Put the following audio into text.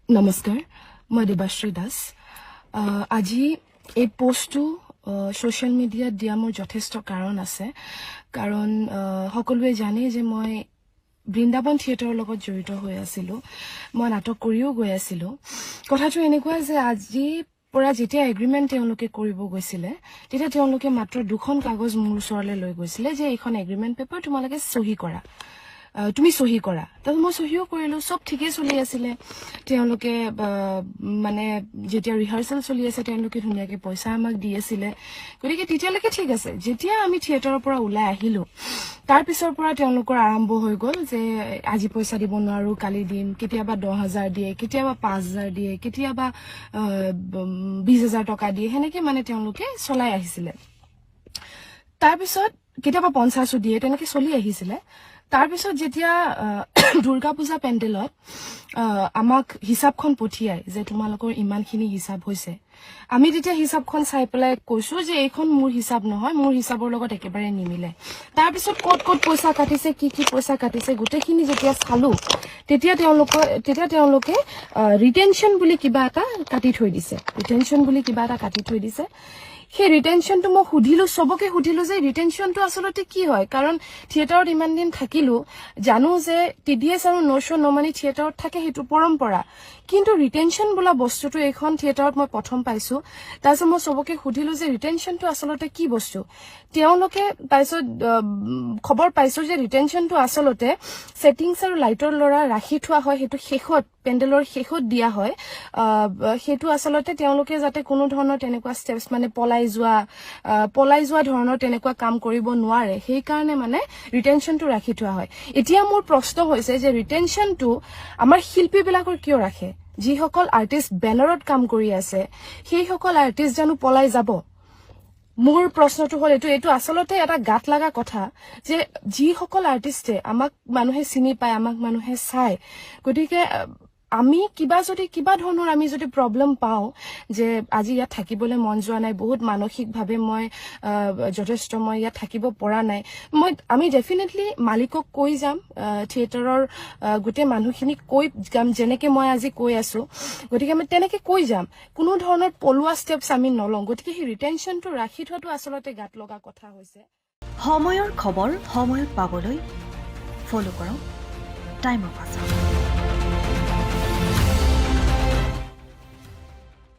নমস্কাৰ মই দেৱাশ্ৰী দাস আজি এই পোষ্টটো সোশ্যাল মিডিয়াত দিয়া মোৰ যথেষ্ট কাৰণ আছে কাৰণ সকলোৱে জানে যে মই বৃন্দাবন থিয়েটাৰৰ লগত জড়িত হৈ আছিলো মই নাটক কৰিও গৈ আছিলো কথাটো এনেকুৱা যে আজি পৰা যেতিয়া এগ্ৰিমেন্ট তেওঁলোকে কৰিব গৈছিলে তেতিয়া তেওঁলোকে মাত্ৰ দুখন কাগজ মোৰ ওচৰলৈ লৈ গৈছিলে যে এইখন এগ্ৰিমেন্ট পেপাৰ তোমালোকে সহি কৰা তুমি সহি কৰা তো মই সহিও কৰিলো সব ঠিকই চলি আছিলে তেওঁলোকে মানে যেতিয়া ৰিহাৰ্সাল চলি আছে তেওঁলোকে ধুনীয়াকে পইচা আমাক দি আছিলে গতিকে তেতিয়ালৈকে ঠিক আছে যেতিয়া আমি থিয়েটাৰৰ পৰা ওলাই আহিলো তাৰ পিছৰ পৰা তেওঁলোকৰ আৰম্ভ হৈ গ'ল যে আজি পইচা দিব নোৱাৰো কালি দিম কেতিয়াবা 10,000 দিয়ে কেতিয়াবা 5,000 দিয়ে কেতিয়াবা 20,000 টকা দিয়ে হেনেকে মানে তেওঁলোকে চলাই আহিছিলে তাৰ পিছত কেতিয়াবা 50 দিয়ে তেনেকে চলি আহিছিলে তাৰ পিছত যেতিয়া দুৰ্গা পূজা পেন্ডেলত আমাক হিচাপখন পঠিয়াই যে তোমালোকৰ ইমানখিনি হিচাপ হৈছে আমি তেতিয়া হিচাপখন চাই পেলাই কৈছো যে এইখন মোৰ হিচাপ নহয় মোৰ হিচাপৰ লগত একেবাৰে নিমিলে তাৰ পিছত ক'ত পইচা কাটিছে কি পইচা কাটিছে গোটেইখিনি যেতিয়া চালো তেতিয়া তেওঁলোকে ৰিটেনশন বুলি কিবা এটা কাটি থৈ দিছে সেই ৰিটেনশনটো মই সুধিলো সবকে সুধিলো যে ৰিটেনশনটো আসলতে কি হয় কাৰণ থিয়েটাৰত ইমান দিন থাকিলো জানো যে টিডিএছ আৰু নশো নমানি থিয়েটাৰত থাকে হেতু পৰম্পৰা কিন্তু ৰিটেনশন বোলা বস্তুটো এখন থিয়েটাৰত মই প্ৰথম পাইছো তাৰপিছত মই সবকে সুধিলো যে ৰিটেনশনটো আসলতে কি বস্তু তেওঁলোকে তাৰপিছত খবৰ পাইছো যে ৰিটেনশনটো আসলতে সেটিংছ আৰু লাইটৰ লৰা ৰাখি থোৱা হয় হেতু শেষত পেন্ডেলৰ শেষত দিয়া হয় হেতু আসলতে তেওঁলোকে যাতে কোনো ধৰণৰ তেনেকুৱা স্টেপস মানে পলাই যোৱা ধৰণৰ তেনেকুৱা কাম কৰিব নোৱাৰে সেই কাৰণে মানে ৰিটেনশনটো ৰাখি থোৱা হয় এতিয়া মোৰ প্ৰশ্ন হৈছে যে ৰিটেনশনটো আমাৰ শিল্পী বিলাকৰ কিয় ৰাখে যিসকল আৰ্টিষ্ট বেনাৰত কাম কৰি আছে সেই সকল আৰ্টিষ্ট জানো পলাই যাব মোৰ প্ৰশ্নটো হল এইটো আসলতে এটা গাত লাগা কথা যে যিসকল আৰ্টিষ্টে আমাক মানুহে চিনি পায় আমাক মানুহে চায় গতিকে আমি কিবা ধৰণৰ আমি যদি প্ৰবলেম পাও যে আজি ইয়াত থাকিবলৈ মন যোৱা নাই বহুত মানসিকভাৱে মই যথেষ্ট মই ইয়াত থাকিব পৰা নাই আমি ডেফিনেটলি মালিকক কৈ যাম থিয়েটাৰৰ গোটে মানুহখিনিক কৈ যাম যেনেকে মই আজি কৈ আছো গতিকে আমি তেনেকে কৈ যাম কোনো ধৰণৰ পলুৱা ষ্টেপছ আমি নলওঁ গতিকে সেই ৰিটেনশনটো ৰাখি থোৱাটো আসলতে গাত লগা কথা হৈছে সময়ৰ খবৰ সময়ত পাবলৈ ফলো কৰক টাইম অফ